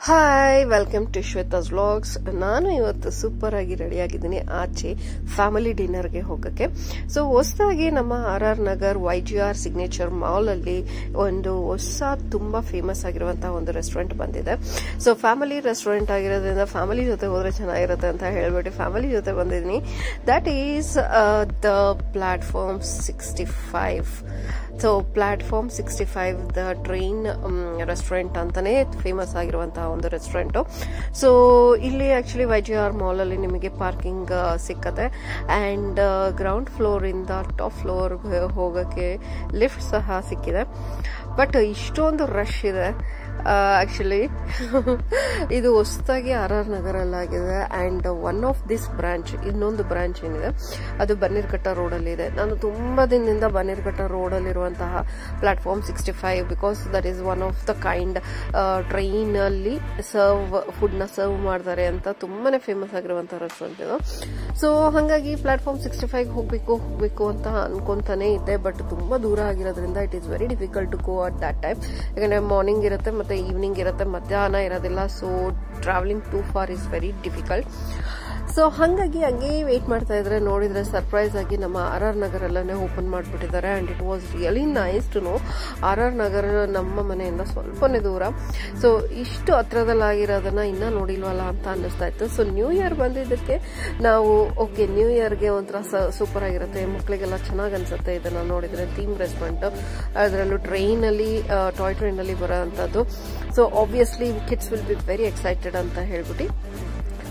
Hi, welcome to Shweta's vlogs. ನಾನು ಇವತ್ತು super ಆಗಿ ರೆಡಿ ಆಗಿದ್ದೀನಿ ಆಚೆ ಫ್ಯಾಮಿಲಿ ಡಿನ್ನರ್ಗೆ ಹೋಗಕ್ಕೆ. ಸೊ ಹೊಸದಾಗಿ ನಮ್ಮ RR Nagar YGR signature mall ಅಲ್ಲಿ ಒಂದು ಹೊಸ ತುಂಬಾ ಫೇಮಸ್ ಆಗಿರುವಂತಹ ಒಂದು ರೆಸ್ಟೋರೆಂಟ್ ಬಂದಿದೆ. ಸೊ ಫ್ಯಾಮಿಲಿ ರೆಸ್ಟೋರೆಂಟ್ ಆಗಿರೋದ್ರಿಂದ ಫ್ಯಾಮಿಲಿ ಜೊತೆ ಹೋದ್ರೆ ಚೆನ್ನಾಗಿರುತ್ತೆ ಅಂತ ಹೇಳ್ಬಿಟ್ಟು ಫ್ಯಾಮಿಲಿ ಜೊತೆ ಬಂದಿದ್ದೀನಿ. That is the platform 65. So platform 65 the train restaurant ಅಂತಾನೆ ಫೇಮಸ್ ಆಗಿರುವಂತಹ ಒಂದು ರೆಸ್ಟೋರೆಂಟ್. ಸೊ ಇಲ್ಲಿ ಆಕ್ಚುಲಿ YGR ಮಾಲ್ ಅಲ್ಲಿ ನಿಮಗೆ ಪಾರ್ಕಿಂಗ್ ಸಿಕ್ಕತ್ತೆ ಅಂಡ್ ಗ್ರೌಂಡ್ ಫ್ಲೋರ್ ಇಂದ ಟಾಪ್ ಫ್ಲೋರ್ ಹೋಗಕ್ಕೆ ಲಿಫ್ಟ್ ಸಹ ಸಿಕ್ಕಿದೆ. ಬಟ್ ಇಷ್ಟೊಂದು ರಶ್ ಇದೆ. ಆಕ್ಚುಲಿ ಇದು ಹೊಸದಾಗಿ RR ನಗರಲ್ಲಾಗಿದೆ and one of this branch, ಇನ್ನೊಂದು ಬ್ರಾಂಚ್ ಏನಿದೆ ಅದು ಬನ್ನೇರುಘಟ್ಟ ರೋಡ್ ಅಲ್ಲಿ ಇದೆ. ನಾನು ತುಂಬಾ ದಿನದಿಂದ ಬನ್ನೇರುಘಟ್ಟ ರೋಡ್ ಅಲ್ಲಿರುವಂತಹ platform 65 because that is one of the kind train ಅಲ್ಲಿ ಫುಡ್ ನ ಸರ್ವ್ ಮಾಡ್ತಾರೆ ಅಂತ ತುಂಬಾನೇ ಫೇಮಸ್ ಆಗಿರುವಂತಹ ರೆಸ್ಟೋರೆಂಟ್ ಇದು. ಸೊ ಹಾಗಾಗಿ ಪ್ಲಾಟ್ಫಾರ್ಮ್ 65 ಹೋಗ್ಬೇಕು ಅಂತ ಅನ್ಕೊಂತಾನೆ ಇದ್ದೆ. ಬಟ್ ತುಂಬಾ ದೂರ ಆಗಿರೋದ್ರಿಂದ it is very difficult to go at that time. ಯಾಕಂದ್ರೆ ಮಾರ್ನಿಂಗ್ ಇರುತ್ತೆ ಮತ್ತೆ ಈವ್ನಿಂಗ್ ಇರುತ್ತೆ, ಮಧ್ಯಾಹ್ನ ಇರೋದಿಲ್ಲ. So travelling too far is very difficult. So ಹಂಗಾಗಿ ಹಂಗೆ ವೇಟ್ ಮಾಡ್ತಾ ಇದ್ರೆ ನೋಡಿದ್ರೆ ಸರ್ಪ್ರೈಸ್ ಆಗಿ ನಮ್ಮ RR ನಗರಲ್ಲೇ ಓಪನ್ ಮಾಡ್ಬಿಟ್ಟಿದ್ದಾರೆ and it was really nice to know. RR Nagar ನಮ್ಮ ಮನೆಯಿಂದ ಸ್ವಲ್ಪನೇ ದೂರ. ಸೊ ಇಷ್ಟು ಹತ್ರದಲ್ಲಾಗಿರೋದನ್ನ ಇನ್ನ ನೋಡಿಲ್ವಲ್ಲ ಅಂತ ಅನ್ನಿಸ್ತಾ ಇತ್ತು. ಸೊ ನ್ಯೂ ಇಯರ್ ಬಂದಿದ್ದಕ್ಕೆ ನಾವು ಓಕೆ, ನ್ಯೂ ಇಯರ್ಗೆ ಒಂಥರ ಸೂಪರ್ ಆಗಿರುತ್ತೆ, ಮಕ್ಕಳಿಗೆಲ್ಲ ಚೆನ್ನಾಗಿ ಅನ್ಸುತ್ತೆ ಇದನ್ನ ನೋಡಿದ್ರೆ. ಥೀಮ್ ರೆಸ್ಟೋರೆಂಟ್, ಅದರಲ್ಲೂ ಟ್ರೈನ್ ಅಲ್ಲಿ ಟಾಯ್ ಟ್ರೈನ್ ಅಲ್ಲಿ ಬರೋ ಅಂತದ್ದು. So obviously kids will be very excited ಅಂತ ಹೇಳ್ಬಿಟ್ಟು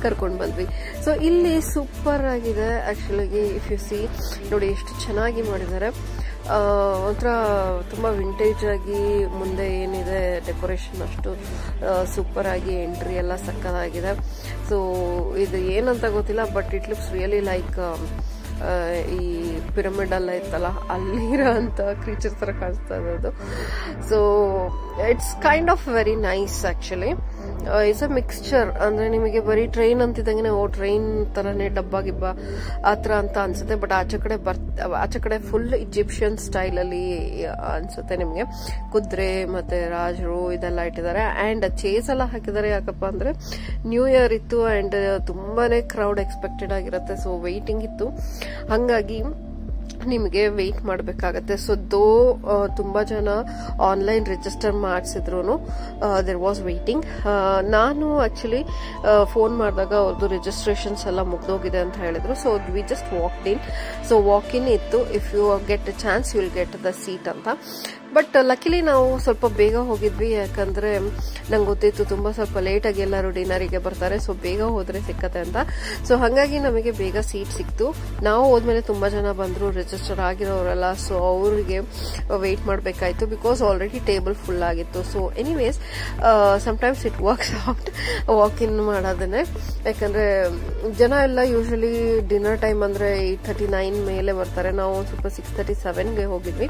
ಕರ್ಕೊಂಡು ಬಂದ್ವಿ. ಸೊ ಇಲ್ಲಿ ಸೂಪರ್ ಆಗಿದೆ ಆಕ್ಚುಲಿ. ಇಫ್ ಯು ಸಿ ನೋಡಿ ಎಷ್ಟು ಚೆನ್ನಾಗಿ ಮಾಡಿದ್ದಾರೆ. ಒಂಥರ ತುಂಬಾ ವಿಂಟೇಜ್ ಆಗಿ ಮುಂದೆ ಏನಿದೆ ಡೆಕೋರೇಷನ್ ಅಷ್ಟು ಸೂಪರ್ ಆಗಿ, ಎಂಟ್ರಿ ಎಲ್ಲ ಸಕ್ಕತ್ತಾಗಿದೆ. ಸೊ ಇದು ಏನಂತ ಗೊತ್ತಿಲ್ಲ but it looks really like ಈ ಪಿರಮಿಡ್ ಎಲ್ಲ ಇತ್ತಲ್ಲ ಅಲ್ಲಿರೋ ಅಂತ ಕ್ರೀಚರ್ ತರ ಕಾಣಿಸ್ತಾ ಇರೋದು. So it's kind of very nice actually. It's a mixture. ಅಂದ್ರೆ ನಿಮಗೆ ಬರೀ ಟ್ರೈನ್ ಅಂತಿದ್ದಂಗೆ ಟ್ರೈನ್ ತರನೇ ಡಬ್ಬ ಗಿಬ್ಬ ಆತರ ಅಂತ ಅನ್ಸುತ್ತೆ. ಬಟ್ ಆಚೆ ಕಡೆ ಫುಲ್ ಈಜಿಪ್ಷಿಯನ್ ಸ್ಟೈಲ್ ಅಲ್ಲಿ ಅನ್ಸುತ್ತೆ ನಿಮ್ಗೆ. ಕುದುರೆ ಮತ್ತೆ ರಾಜರು ಇದೆಲ್ಲ ಇಟ್ಟಿದ್ದಾರೆ ಅಂಡ್ ಚೇಸ್ ಎಲ್ಲ ಹಾಕಿದ್ದಾರೆ. ಯಾಕಪ್ಪ ಅಂದ್ರೆ ನ್ಯೂ ಇಯರ್ ಇತ್ತು ಅಂಡ್ ತುಂಬಾನೇ ಕ್ರೌಡ್ ಎಕ್ಸ್ಪೆಕ್ಟೆಡ್ ಆಗಿರುತ್ತೆ. ಸೊ ವೇಟಿಂಗ್ ಇತ್ತು, ಹಂಗಾಗಿ ನಿಮಗೆ ವೇಟ್ ಮಾಡಬೇಕಾಗತ್ತೆ. ಸೊ ತುಂಬಾ ಜನ ಆನ್ಲೈನ್ ರಿಜಿಸ್ಟರ್ ಮಾಡಿಸಿದ್ರು ದೇರ್ ವಾಸ್ ವೇಟಿಂಗ್. ನಾನು ಆಕ್ಚುಲಿ ಫೋನ್ ಮಾಡಿದಾಗ ಅವ್ರದ್ದು ರಿಜಿಸ್ಟ್ರೇಷನ್ಸ್ ಎಲ್ಲ ಮುಗ್ದೋಗಿದೆ ಅಂತ ಹೇಳಿದ್ರು. So we just walked in. So walk in ಇತ್ತು, if you get a chance you will get the seat ಅಂತ. ಬಟ್ ಲಕಿಲಿ ನಾವು ಸ್ವಲ್ಪ ಬೇಗ ಹೋಗಿದ್ವಿ, ಯಾಕಂದ್ರೆ ನಂಗೆ ಗೊತ್ತಿತ್ತು ತುಂಬಾ ಸ್ವಲ್ಪ ಲೇಟ್ ಆಗಿ ಎಲ್ಲರೂ ಡಿನ್ನರಿಗೆ ಬರ್ತಾರೆ. ಸೊ ಬೇಗ ಹೋದ್ರೆ ಸಿಕ್ಕತ್ತೆ ಅಂತ. ಸೊ ಹಾಗಾಗಿ ನಮಗೆ ಬೇಗ ಸೀಟ್ ಸಿಕ್ತು. ನಾವು ಹೋದ್ಮೇಲೆ ತುಂಬಾ ಜನ ಬಂದ್ರು ರಿಜಿಸ್ಟರ್ ಆಗಿರೋರೆಲ್ಲ. ಸೊ ಅವ್ರಿಗೆ ವೇಟ್ ಮಾಡಬೇಕಾಯ್ತು ಬಿಕಾಸ್ ಆಲ್ರೆಡಿ ಟೇಬಲ್ ಫುಲ್ ಆಗಿತ್ತು. So anyways sometimes it works out walk in ಮಾಡೋದನ್ನೇ. ಯಾಕಂದ್ರೆ ಜನ ಎಲ್ಲ ಯೂಶಲಿ ಡಿನ್ನರ್ ಟೈಮ್ ಅಂದ್ರೆ 8:39 ಮೇಲೆ ಬರ್ತಾರೆ. ನಾವು ಸ್ವಲ್ಪ 6:37ಗೆ ಹೋಗಿದ್ವಿ.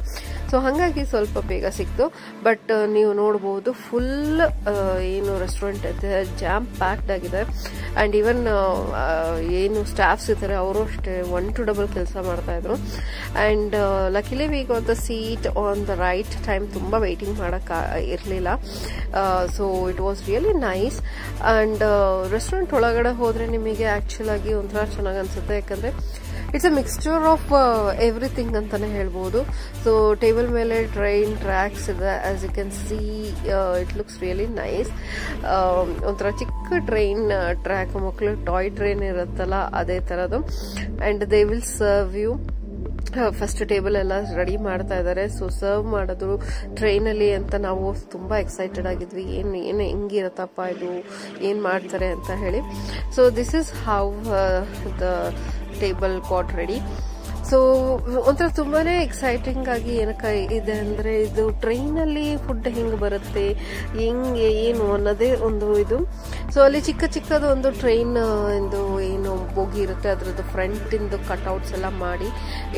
ಸೊ ಹಾಗಾಗಿ ಸ್ವಲ್ಪ ಬೇಗ ಸಿಕ್ತು. ಬಟ್ ನೀವು ನೋಡಬಹುದು ಫುಲ್ ಏನು ರೆಸ್ಟೋರೆಂಟ್ ಇದೆ ಜಾಮ್ ಪ್ಯಾಕ್ಡ್ ಆಗಿದೆ. ಅಂಡ್ ಈವನ್ ಏನು ಸ್ಟಾಫ್ಸ್ ಇದ್ದಾರೆ ಅವರು ಅಷ್ಟೇ 1 to double ಕೆಲಸ ಮಾಡ್ತಾ ಇದ್ರು. And luckily we got the seat on the right time. ತುಂಬಾ ವೇಟಿಂಗ್ ಮಾಡಕ್ ಇರ್ಲಿಲ್ಲ. So it was really nice. And restaurant ಒಳಗಡೆ ಹೋದ್ರೆ ನಿಮಗೆ ಆಕ್ಚುಲ್ ಆಗಿ ಒಂಥರ ಚೆನ್ನಾಗಿ ಅನ್ಸುತ್ತೆ. ಯಾಕಂದ್ರೆ it's a mixture of everything ಅಂತಾನೆ ಹೇಳ್ಬೋದು. ಸೊ ಟೇಬಲ್ ಮೇಲೆ ಟ್ರೈನ್ ಟ್ರ್ಯಾಕ್ಸ್ ಇದೆ, as you can see. It looks really nice. ಒಂಥರ ಚಿಕ್ಕ ಟ್ರೈನ್ ಟ್ರ್ಯಾಕ್, ಮಕ್ಕಳು ಟಾಯ್ ಟ್ರೈನ್ ಇರುತ್ತಲ್ಲ ಅದೇ ತರದು. And they will serve you. First table ಎಲ್ಲ ರೆಡಿ ಮಾಡ್ತಾ ಇದ್ದಾರೆ. ಸೊ ಸರ್ವ್ ಮಾಡೋದು ಟ್ರೈನ್ ಅಲ್ಲಿ ಅಂತ ನಾವು ತುಂಬಾ ಎಕ್ಸೈಟೆಡ್ ಆಗಿದ್ವಿ. ಏನು ಹೆಂಗಿರತ್ತಪ್ಪ ಇದು, ಏನ್ ಮಾಡ್ತಾರೆ ಅಂತ ಹೇಳಿ. So this is how the table got ready. So ಒಂಥರ ತುಂಬಾನೇ ಎಕ್ಸೈಟಿಂಗ್ ಆಗಿ ಏನಕ್ಕೆ ಇದೆ ಅಂದ್ರೆ ಇದು ಟ್ರೈನ್ ಅಲ್ಲಿ ಫುಡ್ ಹೆಂಗ್ ಬರುತ್ತೆ, ಹೆಂಗೆ ಏನು ಅನ್ನೋದೇ ಒಂದು ಇದು. ಸೊ ಅಲ್ಲಿ ಚಿಕ್ಕ ಚಿಕ್ಕದ ಒಂದು ಟ್ರೈನ್ ಇಂದು ಏನು ಬೋಗಿ ಇರುತ್ತೆ ಅದ್ರದ್ದು ಫ್ರಂಟ್ ಇಂದು ಕಟ್ಔಟ್ಸ್ ಎಲ್ಲ ಮಾಡಿ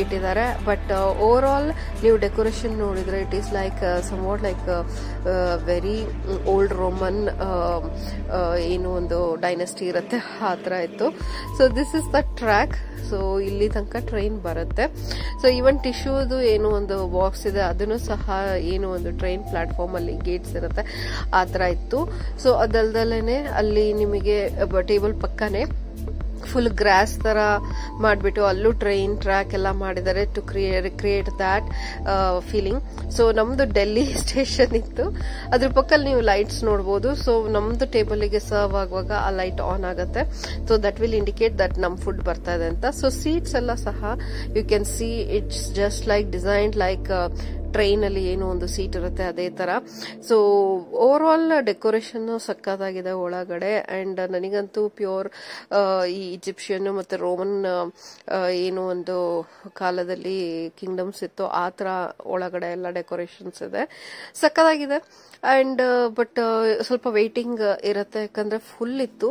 ಇಟ್ಟಿದ್ದಾರೆ. ಬಟ್ ಓವರ್ ಆಲ್ ನೀವು ಡೆಕೋರೇಷನ್ ನೋಡಿದ್ರೆ it is like somewhat like very old Roman ಏನು ಒಂದು ಡೈನೆಸ್ಟಿ ಇರುತ್ತೆ ಆ ತರ ಇತ್ತು. So this is the track. So ಇಲ್ಲಿ ತನಕ ಟ್ರೈನ್ ಬರುತ್ತೆ. ಸೊ ಈವನ್ ಟಿಶ್ಯೂದು ಏನು ಒಂದು ಬಾಕ್ಸ್ ಇದೆ ಅದನ್ನು ಸಹ ಏನು ಒಂದು ಟ್ರೈನ್ ಪ್ಲಾಟ್ಫಾರ್ಮ್ ಅಲ್ಲಿ ಗೇಟ್ಸ್ ಇರುತ್ತೆ ಆ ತರ ಇತ್ತು. ಸೊ ಅದಲ್ದಲೇನೆ ಅಲ್ಲಿ ನಿಮಗೆ ಟೇಬಲ್ ಪಕ್ಕನೆ ಫುಲ್ ಗ್ರಾಸ್ ತರ ಮಾಡಿಬಿಟ್ಟು ಅಲ್ಲೂ ಟ್ರೈನ್ ಟ್ರ್ಯಾಕ್ ಎಲ್ಲ ಮಾಡಿದ್ದಾರೆ to create that feeling. So ನಮ್ದು ಡೆಲ್ಲಿ ಸ್ಟೇಷನ್ ಇತ್ತು, ಅದ್ರ ಪಕ್ಕದಲ್ಲಿ ನೀವು ಲೈಟ್ಸ್ ನೋಡಬಹುದು. ಸೊ ನಮ್ದು ಟೇಬಲ್ಗೆ ಸರ್ವ್ ಆಗುವಾಗ ಆ ಲೈಟ್ ಆನ್ ಆಗುತ್ತೆ. So that will indicate that ನಮ್ ಫುಡ್ ಬರ್ತಾ ಇದೆ ಅಂತ. ಸೊ ಸೀಟ್ಸ್ ಎಲ್ಲ ಸಹ you can see it's just like designed like train ಅಲ್ಲಿ ಏನು ಒಂದು ಸೀಟ್ ಇರುತ್ತೆ ಅದೇ ತರ. ಸೊ ಓವರ್ ಆಲ್ ಡೆಕೋರೇಷನ್ ಸಕ್ಕತ್ತಾಗಿದೆ ಒಳಗಡೆ. ಅಂಡ್ ನನಗಂತೂ ಪ್ಯೂರ್ ಈ ಈಜಿಪ್ಷಿಯನ್ ಮತ್ತೆ ರೋಮನ್ ಏನು ಒಂದು ಕಾಲದಲ್ಲಿ ಕಿಂಗ್ಡಮ್ಸ್ ಇತ್ತು ಆ ತರ ಒಳಗಡೆ ಎಲ್ಲ ಡೆಕೋರೇಷನ್ಸ್ ಇದೆ, ಸಕ್ಕತ್ತಾಗಿದೆ. ಅಂಡ್ ಬಟ್ ಸ್ವಲ್ಪ ವೇಟಿಂಗ್ ಇರುತ್ತೆ ಯಾಕಂದ್ರೆ ಫುಲ್ ಇತ್ತು.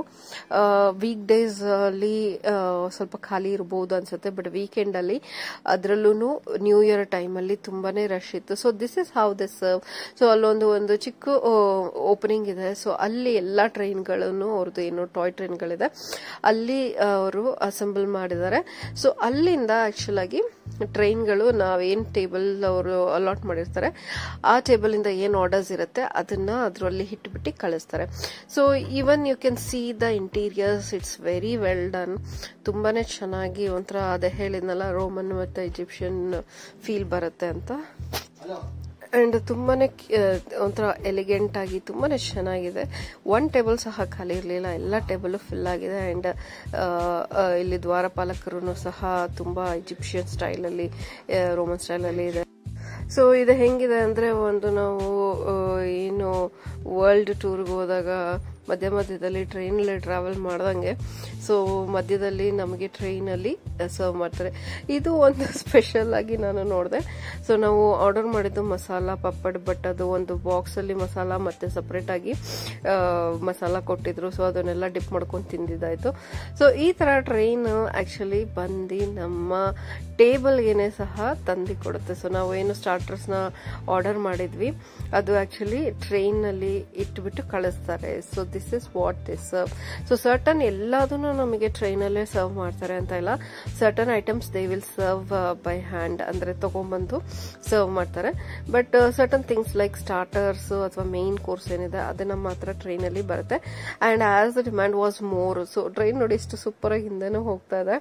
ವೀಕ್ ಡೇಸ್ ಅಲ್ಲಿ ಸ್ವಲ್ಪ ಖಾಲಿ ಇರಬಹುದು ಅನ್ಸುತ್ತೆ, ಬಟ್ ವೀಕೆಂಡ್ ಅಲ್ಲಿ ಅದ್ರಲ್ಲೂ ನ್ಯೂ ಇಯರ್ ಟೈಮ್ ಅಲ್ಲಿ ತುಂಬಾನೇ ರಶ್ ಇತ್ತು. So this is how this serve. So ಅಲ್ಲೊಂದು ಚಿಕ್ಕ ಓಪನಿಂಗ್ ಇದೆ. ಸೊ ಅಲ್ಲಿ ಎಲ್ಲಾ ಟ್ರೈನ್ಗಳನ್ನು ಅವ್ರದ್ದು ಏನು ಟಾಯ್ ಟ್ರೈನ್ಗಳಿದೆ ಅಲ್ಲಿ ಅವರು ಅಸೆಂಬಲ್ ಮಾಡಿದ್ದಾರೆ. ಸೊ ಅಲ್ಲಿಂದ ಆಕ್ಚುಲ್ ಆಗಿ ಟ್ರೈನ್ಗಳು ನಾವೇನ್ ಟೇಬಲ್ ಅವರು ಅಲಾಟ್ ಮಾಡಿರ್ತಾರೆ ಆ ಟೇಬಲ್ ಇಂದ ಏನ್ ಆರ್ಡರ್ಸ್ ಇರುತ್ತೆ ಅದನ್ನ ಅದರಲ್ಲಿ ಇಟ್ಬಿಟ್ಟು ಕಳಿಸ್ತಾರೆ. So even you can see the interiors, it's very well done. ತುಂಬಾನೇ ಚೆನ್ನಾಗಿ ಒಂಥರ ಅದೇ ಹೇಳಿದ್ನಲ್ಲ ರೋಮನ್ ಮತ್ತೆ ಈಜಿಪ್ಷಿಯನ್ ಫೀಲ್ ಬರುತ್ತೆ ಅಂತ. ಅಂಡ್ ತುಂಬಾನೇ ಒಂಥರ ಎಲಿಗೆಂಟ್ ಆಗಿ ತುಂಬಾನೇ ಚೆನ್ನಾಗಿದೆ. ಒನ್ ಟೇಬಲ್ ಸಹ ಖಾಲಿ ಇರಲಿಲ್ಲ, ಎಲ್ಲ ಟೇಬಲ್ ಫಿಲ್ ಆಗಿದೆ. ಅಂಡ್ ಇಲ್ಲಿ ದ್ವಾರಪಾಲಕರು ಸಹ ತುಂಬಾ ಈಜಿಪ್ಷಿಯನ್ ಸ್ಟೈಲ್ ಅಲ್ಲಿ ರೋಮನ್ ಸ್ಟೈಲ್ ಅಲ್ಲಿ ಇದೆ. ಸೊ ಇದು ಹೆಂಗಿದೆ ಅಂದ್ರೆ ಒಂದು ನಾವು ಏನು ವರ್ಲ್ಡ್ ಟೂರ್ಗೆ ಹೋದಾಗ ಮಧ್ಯದಲ್ಲಿ ಟ್ರೈನಲ್ಲಿ ಟ್ರಾವೆಲ್ ಮಾಡ್ದಂಗೆ. ಸೊ ಮಧ್ಯದಲ್ಲಿ ನಮಗೆ ಟ್ರೈನಲ್ಲಿ ಸರ್ವ್ ಮಾಡ್ತಾರೆ. ಇದು ಒಂದು ಸ್ಪೆಷಲ್ ಆಗಿ ನಾನು ನೋಡಿದೆ. ಸೊ ನಾವು ಆರ್ಡರ್ ಮಾಡಿದ್ದು ಮಸಾಲಾ ಪಪ್ಪಡ್, ಬಟ್ ಅದು ಒಂದು ಬಾಕ್ಸ್ ಅಲ್ಲಿ ಮಸಾಲಾ ಮತ್ತೆ ಸಪರೇಟ್ ಆಗಿ ಮಸಾಲಾ ಕೊಟ್ಟಿದ್ರು. ಸೊ ಅದನ್ನೆಲ್ಲ ಡಿಪ್ ಮಾಡ್ಕೊಂಡು ತಿಂದಿದ್ದಾಯ್ತು. ಸೊ ಈ ತರ ಟ್ರೈನ್ ಆಕ್ಚುಲಿ ಬಂದು ನಮ್ಮ ಟೇಬಲ್ಗೆನೆ ಸಹ ತಂದು ಕೊಡುತ್ತೆ. ಸೊ ನಾವು ಏನು ಸ್ಟಾರ್ಟರ್ಸ್ ನ ಆರ್ಡರ್ ಮಾಡಿದ್ವಿ ಅದು ಆಕ್ಚುಲಿ ಟ್ರೈನ್ ನಲ್ಲಿ ಇಟ್ಬಿಟ್ಟು ಕಳಿಸ್ತಾರೆ. So this is what this serve. So certain ಎಲ್ಲದನ್ನು ನಮಗೆ ಟ್ರೈನ್ ಅಲ್ಲೇ ಸರ್ವ್ ಮಾಡ್ತಾರೆ ಅಂತ ಇಲ್ಲ. Certain items they will serve by hand, ಅಂದ್ರೆ ತಗೊಂಡ್ಬಂದು ಸರ್ವ್ ಮಾಡ್ತಾರೆ. But certain things like starters ಅಥವಾ ಮೇನ್ ಕೋರ್ಸ್ ಏನಿದೆ ಅದನ್ನ ಮಾತ್ರ ಟ್ರೈನ್ ಅಲ್ಲಿ ಬರುತ್ತೆ. And as the demand was more. So train ನೋಡಿ ಇಷ್ಟು ಸೂಪರ್ ಆಗಿ ಹಿಂದೆನೂ ಹೋಗ್ತಾ ಇದೆ.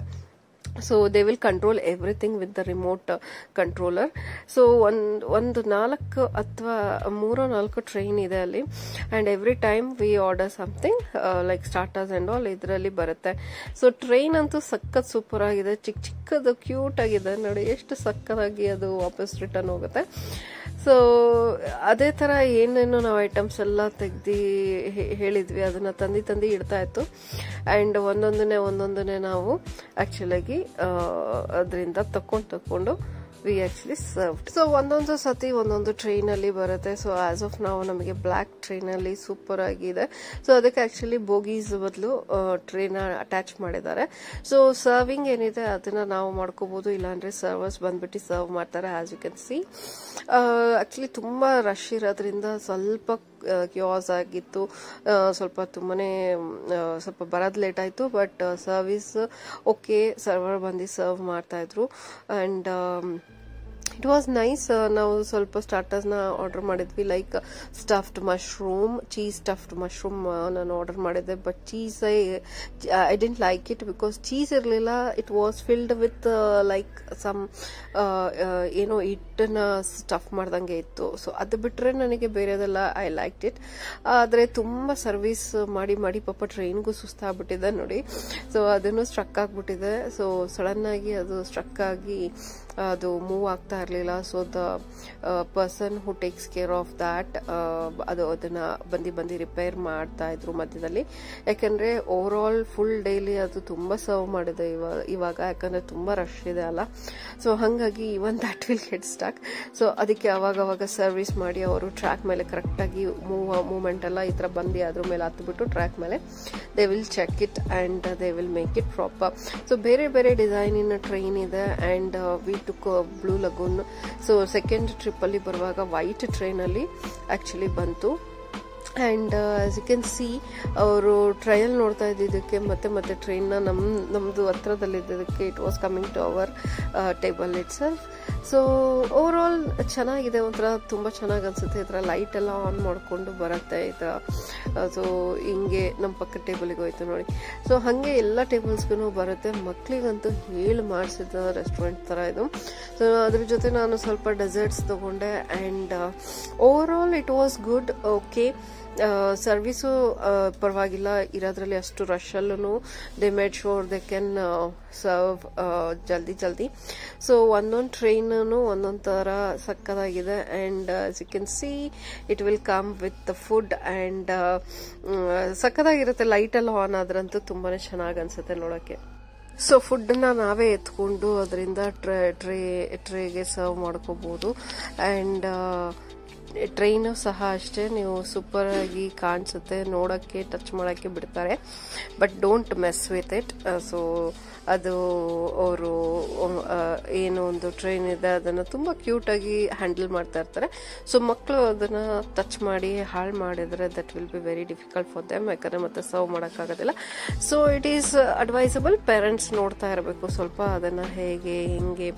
So they will control everything with the remote controller. So ಒಂದು 4 ಅಥವಾ 3-4 ಟ್ರೈನ್ ಇದೆ ಅಲ್ಲಿ. And every time we order something like starters and all ಇದರಲ್ಲಿ ಬರುತ್ತೆ. ಸೊ ಟ್ರೈನ್ ಅಂತೂ ಸಖತ್ ಸೂಪರ್ ಆಗಿದೆ, ಚಿಕ್ಕದು ಕ್ಯೂಟ್ ಆಗಿದೆ ನೋಡಿ, ಎಷ್ಟು ಸಕ್ಕತ್ತಾಗಿ ಅದು ವಾಪಸ್ ರಿಟರ್ನ್ ಹೋಗುತ್ತೆ. ಸೊ ಅದೇ ತರ ಏನೇನು ನಾವು ಐಟಮ್ಸ್ ಎಲ್ಲ ತೆಗ್ದು ಹೇಳಿದ್ವಿ ಅದನ್ನ ತಂದು ಇಡ್ತಾ ಇತ್ತು. ಅಂಡ್ ಒಂದೊಂದನ್ನೇ ನಾವು ಆಕ್ಚುಲಾಗಿ ಅದರಿಂದ ತಕೊಂಡು ವಿ ಆಕ್ಚುಲಿ ಸರ್ವ್ಡ್. ಸೊ ಒಂದೊಂದು ಸತಿ ಒಂದೊಂದು ಟ್ರೈನ್ ಅಲ್ಲಿ ಬರುತ್ತೆ. ಸೊ ಆಸ್ ಆಫ್ ನಾವು ನಮಗೆ ಬ್ಲಾಕ್ ಟ್ರೈನ್ ಅಲ್ಲಿ ಸೂಪರ್ ಆಗಿದೆ. ಸೊ ಅದಕ್ಕೆ ಆಕ್ಚುಲಿ ಬೋಗೀಸ್ ಬದಲು ಟ್ರೈನ್ ಅಟ್ಯಾಚ್ ಮಾಡಿದ್ದಾರೆ. ಸೊ ಸರ್ವಿಂಗ್ ಏನಿದೆ ಅದನ್ನ ನಾವು ಮಾಡ್ಕೋಬಹುದು, ಇಲ್ಲಾಂದ್ರೆ ಸರ್ವರ್ಸ್ ಬಂದ್ಬಿಟ್ಟು ಸರ್ವ್ ಮಾಡ್ತಾರೆ. As you can see actually ತುಂಬಾ ರಶ್ ಇರೋದ್ರಿಂದ ಸ್ವಲ್ಪ ಕ್ಯೂಸ್ ಆಗಿತ್ತು, ಸ್ವಲ್ಪ ತುಂಬಾನೇ ಸ್ವಲ್ಪ ಬರೋದು ಲೇಟ್ ಆಯ್ತು. ಬಟ್ ಸರ್ವಿಸ್ ಓಕೆ, ಸರ್ವರ್ ಬಂದು ಸರ್ವ್ ಮಾಡ್ತಾ ಇದ್ರು. And it was nice. ನಾವು ಸ್ವಲ್ಪ ಸ್ಟಾರ್ಟರ್ಸ್ ನ ಆರ್ಡರ್ ಮಾಡಿದ್ವಿ, like stuffed mushroom, cheese stuffed mushroom ನಾನು ಆರ್ಡರ್ ಮಾಡಿದ್ದೆ. But cheese I didn't like it because cheese ಇರಲಿಲ್ಲ. It was filled with like some ಏನೋ ಹಿಟ್ಟನ್ನ ಸ್ಟಫ್ ಮಾಡ್ದಂಗೆ ಇತ್ತು. ಸೊ ಅದು ಬಿಟ್ರೆ ನನಗೆ ಬೇರೆದೆಲ್ಲ ಐ ಲೈಕ್ ಇಟ್. ಆದ್ರೆ ತುಂಬಾ ಸರ್ವಿಸ್ ಮಾಡಿ ಪಾಪ ಟ್ರೈನ್ಗೂ ಸುಸ್ತಾಗ್ಬಿಟ್ಟಿದೆ ನೋಡಿ. ಸೊ ಅದನ್ನು ಸ್ಟ್ರಕ್ ಆಗ್ಬಿಟ್ಟಿದೆ. ಸೊ ಸಡನ್ ಆಗಿ ಅದು ಸ್ಟ್ರಕ್ ಆಗಿ ಅದು ಮೂವ್ ಆಗ್ತಾ ಇರಲಿಲ್ಲ. So the person who takes care of that ಅದನ್ನ ಬಂದು ರಿಪೇರ್ ಮಾಡ್ತಾ ಇದ್ರು ಮಧ್ಯದಲ್ಲಿ. ಯಾಕಂದ್ರೆ ಓವರ್ ಆಲ್ ಫುಲ್ ಡೈಲಿ ಅದು ತುಂಬಾ ಸರ್ವ್ ಮಾಡಿದೆ ಇವಾಗ ಯಾಕಂದ್ರೆ ತುಂಬಾ ರಶ್ ಇದೆ ಅಲ್ಲ. ಸೊ ಹಾಗಾಗಿ even that will get stuck. So ಅದಕ್ಕೆ ಅವಾಗ ಸರ್ವಿಸ್ ಮಾಡಿ ಅವರು ಟ್ರ್ಯಾಕ್ ಮೇಲೆ ಕರೆಕ್ಟ್ ಆಗಿ ಮೂವ್ಮೆಂಟ್ ಎಲ್ಲ ಈ ತರ ಬಂದು ಅದ್ರ ಮೇಲೆ ಹತ್ಬಿಟ್ಟು ಟ್ರ್ಯಾಕ್ ಮೇಲೆ they will check it and they will make it proper. So ಬೇರೆ ಬೇರೆ ಡಿಸೈನಿನ ಟ್ರೈನ್ ಇದೆ and we took Blue Lagoon. So second trip ಅಲ್ಲಿ ಬರುವಾಗ ವೈಟ್ ಟ್ರೈನ್ ಅಲ್ಲಿ ಆಕ್ಚುಲಿ ಬಂತು. And as you can see ಅವರು ಟ್ರಯಲ್ ನೋಡ್ತಾ ಇದ್ದಿದ್ದಕ್ಕೆ ಮತ್ತೆ ಟ್ರೈನ್ನ ನಮ್ದು ಹತ್ರದಲ್ಲಿದ್ದಕ್ಕೆ it was coming to our table itself. So over all ಚೆನ್ನಾಗಿದೆ, ಒಂಥರ ತುಂಬಾ ಚೆನ್ನಾಗಿ ಅನ್ಸುತ್ತೆ. ಈ ಥರ ಲೈಟ್ ಎಲ್ಲ ಆನ್ ಮಾಡಿಕೊಂಡು ಬರುತ್ತೆ ಈ ಥರ. ಸೊ ಹಿಂಗೆ ನಮ್ಮ ಪಕ್ಕ ಟೇಬಲ್ಗೆ ಹೋಯ್ತು ನೋಡಿ. ಸೊ ಹಾಗೆ ಎಲ್ಲ ಟೇಬಲ್ಸ್ಗೂ ಬರುತ್ತೆ. ಮಕ್ಳಿಗಂತೂ ಹೇಳಿ ಮಾಡಿಸಿದ ರೆಸ್ಟೋರೆಂಟ್ ಥರ ಇದು. ಸೊ ಅದ್ರ ಜೊತೆ ನಾನು ಸ್ವಲ್ಪ ಡೆಸರ್ಟ್ಸ್ ತಗೊಂಡೆ and over all it was good. Okay, service ಪರವಾಗಿಲ್ಲ, ಇರೋದ್ರಲ್ಲಿ ಅಷ್ಟು ರಶ್ ಅಲ್ಲೂ they made sure they can serve ಜಲ್ದಿ. ಸೊ ಒಂದೊಂದು ಟ್ರೈನೂ ಒಂದೊಂದು ಥರ ಸಕ್ಕದಾಗಿದೆ and you can see it will come with the food and ಸಕ್ಕದಾಗಿರುತ್ತೆ. ಲೈಟ್ ಎಲ್ಲ ಆನ್ ಆದ್ರಂತೂ ತುಂಬಾನೇ ಚೆನ್ನಾಗಿ ಅನ್ಸುತ್ತೆ ನೋಡೋಕ್ಕೆ. ಸೊ ಫುಡ್ನ ನಾವೇ ಎತ್ಕೊಂಡು ಅದರಿಂದ ಟ್ರೇಗೆ ಸರ್ವ್ ಮಾಡ್ಕೋಬಹುದು. ಅಂಡ್ ಟ್ರೈನು ಸಹ ಅಷ್ಟೇ, ನೀವು ಸೂಪರ್ ಆಗಿ ಕಾಣಿಸುತ್ತೆ ನೋಡೋಕ್ಕೆ, ಟಚ್ ಮಾಡೋಕ್ಕೆ ಬಿಡ್ತಾರೆ, but don't mess with it. So ಅದು ಅವರು ಏನು ಒಂದು ಟ್ರೈನ್ ಇದೆ ಅದನ್ನು ತುಂಬ ಕ್ಯೂಟಾಗಿ ಹ್ಯಾಂಡಲ್ ಮಾಡ್ತಾ ಇರ್ತಾರೆ. ಸೊ ಮಕ್ಕಳು ಅದನ್ನು ಟಚ್ ಮಾಡಿ ಹಾಳು ಮಾಡಿದರೆ that will be very difficult for them, ಯಾಕಂದರೆ ಮತ್ತೆ ಸರ್ವ್ ಮಾಡೋಕ್ಕಾಗೋದಿಲ್ಲ. So it is advisable, parents ನೋಡ್ತಾ ಇರಬೇಕು ಸ್ವಲ್ಪ ಅದನ್ನು ಹೇಗೆ ಹಿಂಗೆ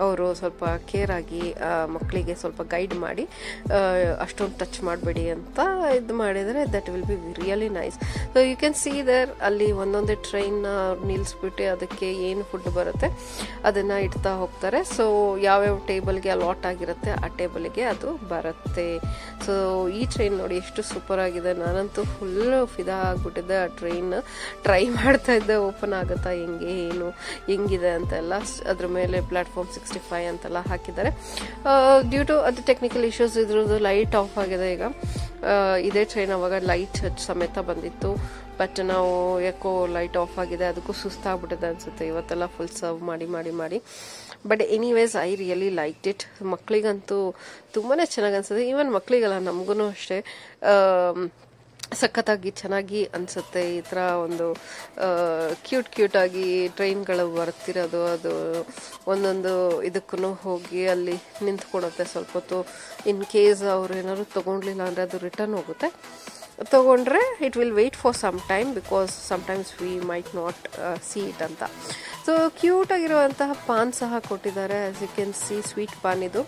ಅವರು ಸ್ವಲ್ಪ ಕೇರ್ ಆಗಿ ಮಕ್ಕಳಿಗೆ ಸ್ವಲ್ಪ ಗೈಡ್ ಮಾಡಿ ಅಷ್ಟೊಂದು ಟಚ್ ಮಾಡಬೇಡಿ ಅಂತ ಇದು ಮಾಡಿದರೆ that will be really nice. So you can see there ಅಲ್ಲಿ ಒಂದೊಂದೇ ಟ್ರೈನ್ ನಿಲ್ಲಿಸ್ಬಿಟ್ಟು ಅದಕ್ಕೆ ಏನು ಫುಡ್ ಬರುತ್ತೆ ಅದನ್ನ ಇಡ್ತಾ ಹೋಗ್ತಾರೆ. ಸೊ ಯಾವ್ಯಾವ ಟೇಬಲ್ಗೆ ಅಲಾಟ್ ಆಗಿರುತ್ತೆ ಆ ಟೇಬಲ್ಗೆ ಅದು ಬರುತ್ತೆ. ಸೊ ಈ ಟ್ರೈನ್ ನೋಡಿ ಎಷ್ಟು ಸೂಪರ್ ಆಗಿದೆ. ನಾನಂತೂ ಫುಲ್ ಫಿದಾ ಆಗ್ಬಿಟ್ಟಿದ್ದೆ. ಆ ಟ್ರೈನ್ ಟ್ರೈ ಮಾಡ್ತಾ ಇದ್ದೆ, ಓಪನ್ ಆಗುತ್ತಾ ಹೆಂಗಿದೆ ಅಂತೆಲ್ಲ. ಅದ್ರ ಮೇಲೆ ಪ್ಲಾಟ್ಫಾರ್ಮ್ 65 ಅಂತೆಲ್ಲ ಹಾಕಿದ್ದಾರೆ. ಡ್ಯೂ ಟು ಅದು ಟೆಕ್ನಿಕಲ್ ಇಶ್ಯೂಸ್ ಇದ್ರದ್ದು ಲೈಟ್ ಆಫ್ ಆಗಿದೆ ಈಗ. ಇದೇ ಟ್ರೈನ್ ಅವಾಗ ಲೈಟ್ ಸಮೇತ ಬಂದಿತ್ತು, ಬಟ್ ನಾವು ಯಾಕೋ ಲೈಟ್ ಆಫ್ ಆಗಿದೆ, ಅದಕ್ಕೂ ಸುಸ್ತಾಗ್ಬಿಟ್ಟಿದೆ ಅನ್ಸುತ್ತೆ ಇವತ್ತೆಲ್ಲ ಫುಲ್ ಸರ್ವ್ ಮಾಡಿ. But anyways I really like it. ಮಕ್ಕಳಿಗಂತೂ ತುಂಬಾನೇ ಚೆನ್ನಾಗಿ ಅನ್ಸುತ್ತೆ. ಈವನ್ ಮಕ್ಕಳಿಗಲ್ಲ, ನಮಗೂ ಅಷ್ಟೇ ಸಖತ್ತಾಗಿ ಚೆನ್ನಾಗಿ ಅನ್ಸುತ್ತೆ. ಈ ಥರ ಒಂದು ಕ್ಯೂಟ್ ಆಗಿ ಟ್ರೈನ್ಗಳು ಬರ್ತಿರೋದು, ಅದು ಒಂದೊಂದು ಇದಕ್ಕೂ ಹೋಗಿ ಅಲ್ಲಿ ನಿಂತ್ಕೊಳುತ್ತೆ ಸ್ವಲ್ಪ ಹೊತ್ತು. ಇನ್ ಕೇಸ್ ಅವ್ರು ಏನಾದ್ರು ತಗೊಂಡ್ಲಿಲ್ಲ ಅಂದರೆ ಅದು ರಿಟರ್ನ್ ಹೋಗುತ್ತೆ. ತಗೊಂಡ್ರೆ it will wait for some time because sometimes we might not see it ಅಂತ. ಸೊ ಕ್ಯೂಟ್ ಆಗಿರುವಂತಹ ಪಾನ್ ಸಹ ಕೊಟ್ಟಿದ್ದಾರೆ. ಆಸ್ ಯು ಕ್ಯಾನ್ ಸಿ ಸ್ವೀಟ್ ಪಾನ್ ಇದು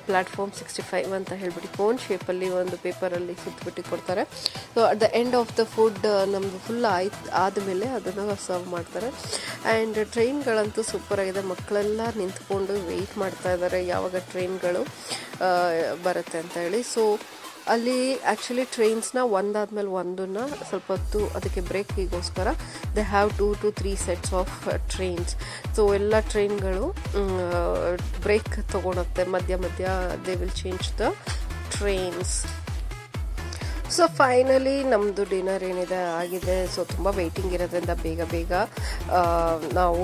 ಪ್ಲಾಟ್ಫಾರ್ಮ್ 65 ಅಂತ ಹೇಳ್ಬಿಟ್ಟು ಕೋನ್ ಶೇಪಲ್ಲಿ ಒಂದು ಪೇಪರಲ್ಲಿ ಸುತ್ತಬಿಟ್ಟು ಕೊಡ್ತಾರೆ. So at the end of the food ನಮ್ದು ಫುಲ್ ಆದಮೇಲೆ ಅದನ್ನು ಸರ್ವ್ ಮಾಡ್ತಾರೆ. ಆ್ಯಂಡ್ ಟ್ರೈನ್ಗಳಂತೂ ಸೂಪರ್ ಆಗಿದೆ. ಮಕ್ಕಳೆಲ್ಲ ನಿಂತ್ಕೊಂಡು ವೆಯ್ಟ್ ಮಾಡ್ತಾ ಇದ್ದಾರೆ ಯಾವಾಗ ಟ್ರೈನ್ಗಳು ಬರುತ್ತೆ ಅಂತ ಹೇಳಿ. ಸೊ ಅಲ್ಲಿ ಆ್ಯಕ್ಚುಲಿ ಟ್ರೈನ್ಸ್ನ ಒಂದಾದ್ಮೇಲೆ ಒಂದನ್ನ ಸ್ವಲ್ಪ ಹೊತ್ತು ಅದಕ್ಕೆ ಬ್ರೇಕಿಗೋಸ್ಕರ they have 2 to 3 sets of trains. So ಎಲ್ಲ ಟ್ರೈನ್ಗಳು ಬ್ರೇಕ್ ತಗೊಳುತ್ತೆ ಮಧ್ಯ they will change the trains. So finally ನಮ್ಮದು ಡಿನ್ನರ್ ಏನಿದೆ ಆಗಿದೆ. ಸೊ ತುಂಬ ವೆಯ್ಟಿಂಗ್ ಇರೋದ್ರಿಂದ ಬೇಗ ನಾವು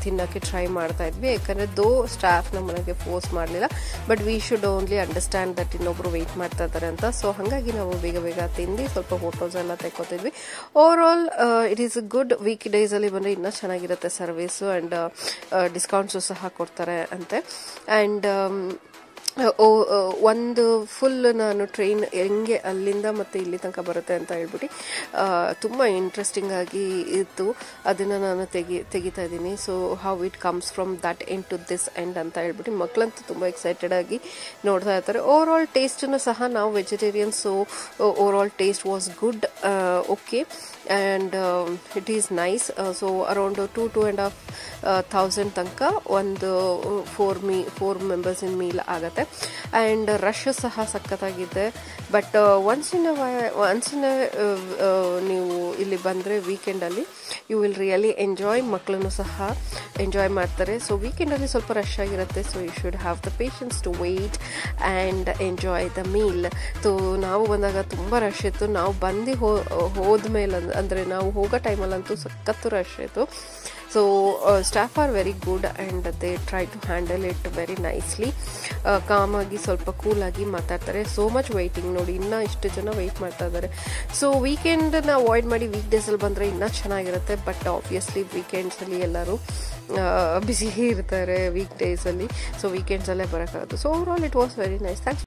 ತಿನ್ನೋಕ್ಕೆ ಟ್ರೈ ಮಾಡ್ತಾ ಇದ್ವಿ. ಯಾಕಂದರೆ ಸ್ಟಾಫ್ ನಮ್ಮನೆಗೆ ಫೋರ್ಸ್ ಮಾಡಲಿಲ್ಲ, but we should only understand that ಇನ್ನೊಬ್ರು ವೆಯ್ಟ್ ಮಾಡ್ತಾ ಇದ್ದಾರೆ ಅಂತ. ಸೊ ಹಾಗಾಗಿ ನಾವು ಬೇಗ ತಿಂದು ಸ್ವಲ್ಪ ಫೋಟೋಸ್ ಎಲ್ಲ ತೆಕ್ಕೋತಿದ್ವಿ. Over all it is good. Week ಡೇಸಲ್ಲಿ ಬಂದರೆ ಇನ್ನೂ ಚೆನ್ನಾಗಿರುತ್ತೆ ಸರ್ವಿಸು ಆ್ಯಂಡ್ ಡಿಸ್ಕೌಂಟ್ಸು ಸಹ ಕೊಡ್ತಾರೆ ಅಂತೆ. ಆ್ಯಂಡ್ ಒಂದು ಫುಲ್ ನಾನು ಟ್ರೈನ್ ಹೆಂಗೆ ಅಲ್ಲಿಂದ ಮತ್ತೆ ಇಲ್ಲಿ ತನಕ ಬರುತ್ತೆ ಅಂತ ಹೇಳ್ಬಿಟ್ಟು ತುಂಬ ಇಂಟ್ರೆಸ್ಟಿಂಗ್ ಆಗಿ ಇತ್ತು. ಅದನ್ನು ನಾನು ತೆಗಿತಾ ಇದ್ದೀನಿ. So how it comes from that end to this end ಅಂತ ಹೇಳ್ಬಿಟ್ಟು ಮಕ್ಕಳಂತೂ ತುಂಬ ಎಕ್ಸೈಟೆಡ್ ಆಗಿ ನೋಡ್ತಾ ಇರ್ತಾರೆ. ಓವರ್ ಆಲ್ ಟೇಸ್ಟನ್ನು ಸಹ ನಾವು vegetarian, so over all taste was good. Okay, and it is nice. So around 2,500 ತನಕ ಒಂದು 4 ಮೆಂಬರ್ಸ್ ಇನ್ ಮೀಲ್ ಆಗುತ್ತೆ. ಆ್ಯಂಡ್ ರಶ್ ಸಹ ಸಖತ್ತಾಗಿದೆ. ಬಟ್ ಒನ್ಸ್ ಇನ್ ನೀವು ಇಲ್ಲಿ ಬಂದರೆ ವೀಕೆಂಡಲ್ಲಿ ಯು ವಿಲ್ ರಿಯಲಿ ಎಂಜಾಯ್. ಮಕ್ಕಳನ್ನು ಸಹ ಎಂಜಾಯ್ ಮಾಡ್ತಾರೆ. ಸೊ ವೀಕೆಂಡಲ್ಲಿ ಸ್ವಲ್ಪ ರಶ್ ಆಗಿರುತ್ತೆ. So you should have the patience to wait and enjoy the meal. So ನಾವು ಬಂದಾಗ ತುಂಬ ರಶ್ ಇತ್ತು. ನಾವು ಬಂದು ಹೋದ್ಮೇಲೆ ಅಂದರೆ ನಾವು ಹೋಗೋ ಟೈಮಲ್ಲಂತೂ ಸಖತ್ತು ರಶ್ ಇತ್ತು. So staff are very good and they try to handle it very nicely. ಕಾಮಾಗಿ ಸ್ವಲ್ಪ ಕೂಲಾಗಿ ಮಾತಾಡ್ತಾರೆ. ಸೋ ಮಚ್ ವೆಯ್ಟಿಂಗ್ ನೋಡಿ, ಇನ್ನೂ ಇಷ್ಟು ಜನ ವೆಯ್ಟ್ ಮಾಡ್ತಾ ಇದ್ದಾರೆ. ಸೊ ವೀಕೆಂಡನ್ನ ಅವಾಯ್ಡ್ ಮಾಡಿ ವೀಕ್ ಡೇಸಲ್ಲಿ ಬಂದರೆ ಇನ್ನೂ ಚೆನ್ನಾಗಿರುತ್ತೆ. ಬಟ್ ಆಬ್ವಿಯಸ್ಲಿ ವೀಕೆಂಡ್ಸಲ್ಲಿ ಎಲ್ಲರೂ ಬ್ಯುಸಿ ಇರ್ತಾರೆ ವೀಕ್ ಡೇಸಲ್ಲಿ. ಸೊ ವೀಕೆಂಡ್ಸಲ್ಲೇ ಬರೋಕ್ಕಾಗೋದು. So over all it was very nice. Thanks.